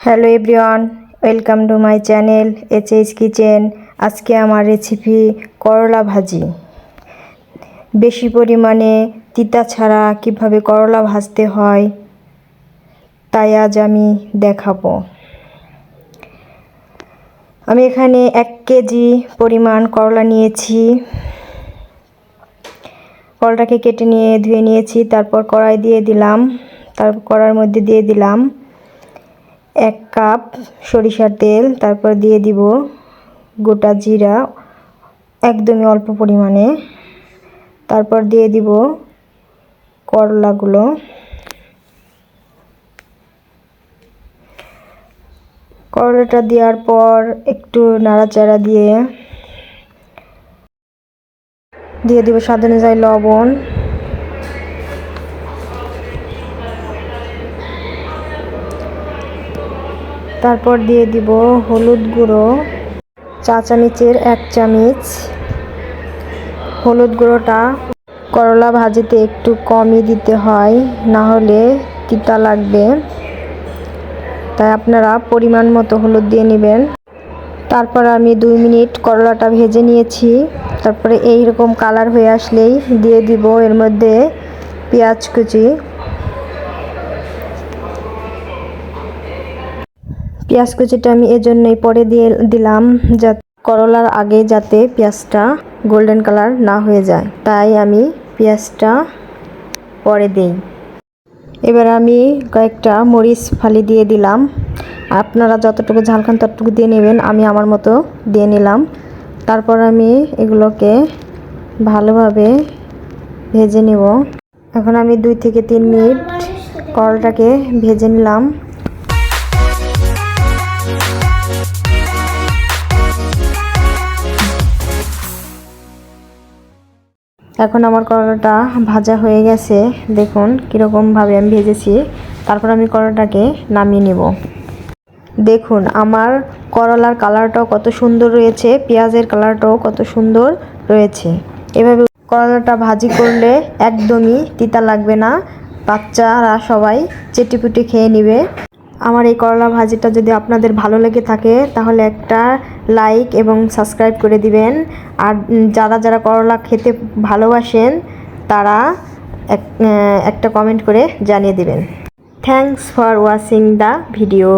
Hello everyone, welcome to my channel HH kitchen. আজকে আমার recipe করলা ভাজি। বেশি পরিমাণে তিতা ছাড়া কিভাবে করলা ভাজতে হয় তাই আজ আমি দেখাবো। আমি এখানে 1 কেজি পরিমাণ করলা নিয়েছি। করলাটাকে কেটে নিয়ে ধুয়ে নিয়েছি। তারপর কড়াই দিয়ে দিলাম। তারপর কড়াইয়ের মধ্যে দিয়ে দিলাম 1 কাপ সরিষার তেল। তারপর দিয়ে দিব গোটা জিরা একদমই অল্প পরিমাণে। তারপর দিয়ে দিব করলাগুলো। করলাটা দেওয়ার পর একটু নাড়াচাড়া দিয়ে দিব স্বাদ অনুযায়ী লবণ। তারপর দিয়ে দিব হলুদ গুঁড়ো, চা চামচের 1 চামচ। হলুদ গুঁড়োটা করলা ভাজিতে একটু কমই দিতে হয়, না হলে তিতা লাগবে, তাই আপনারা পরিমাণ মতো হলুদ দিয়ে নেবেন। তারপর আমি 2 মিনিট করলাটা ভেজে নিয়েছি। তারপরে এই রকম কালার হয়ে আসলেই দিয়ে দিব এর মধ্যে পেঁয়াজ কুচি। পেঁয়াজ কুচিটা আমি এজন্যই পরে দিয়ে দিলাম, যাতে করলার আগে যাতে পেঁয়াজটা গোল্ডেন কালার না হয়ে যায়, তাই আমি পেঁয়াজটা পরে দিই। এবার আমি কয়েকটা মরিচ ফালি দিয়ে দিলাম। আপনারা যতটুকু ঝাল খান ততটুকু দিয়ে নেবেন, আমি আমার মতো দিয়ে নিলাম। তারপর আমি এগুলোকে ভালোভাবে ভেজে নেব। এখন আমি 2 থেকে 3 মিনিট করলাটাকে ভেজে নিলাম। এখন আমার করলাটা ভাজা হয়ে গেছে, দেখুন কীরকমভাবে আমি ভেজেছি। তারপর আমি করলাটাকে নামিয়ে নেব। দেখুন আমার করলার কালারটাও কত সুন্দর রয়েছে, পেঁয়াজের কালারটাও কত সুন্দর রয়েছে। এভাবে করলাটা ভাজি করলে একদমই তিতা লাগবে না, বাচ্চারা সবাই চেটেপুটে খেয়ে নেবে। আমার এই করলা ভাজিটা যদি আপনাদের ভালো লেগে থাকে তাহলে একটা লাইক এবং সাবস্ক্রাইব করে দিবেন। আর যারা যারা করলা খেতে ভালোবাসেন তারা একটা কমেন্ট করে জানিয়ে দিবেন। Thanks for watching the video.